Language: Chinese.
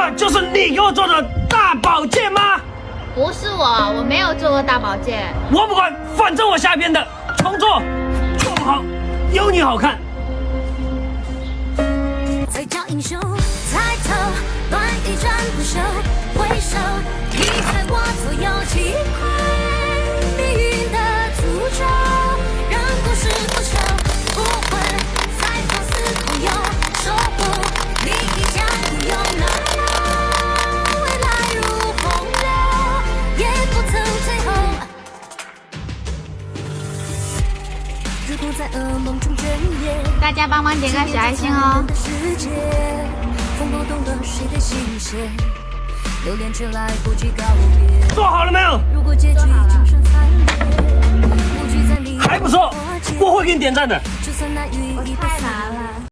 那就是你给我做的大保健吗？不是我没有做过大保健。我不管，反正我下边的重做，做不好有你好看。才叫英雄，抬头乱一转不休，回首你在我左右，击溃命运的诅咒，让故事不朽，不会再放肆狂游，守护你一家独有，哪怕未来如洪流，也不曾退后。如果在噩梦中眷恋，大家帮忙点个小爱心哦。风波动了谁的心弦，留恋却来不及告别。做好了没有？如果结局精神残裂，无惧在你还不错，我会给你点赞的。就算难遇，太难了。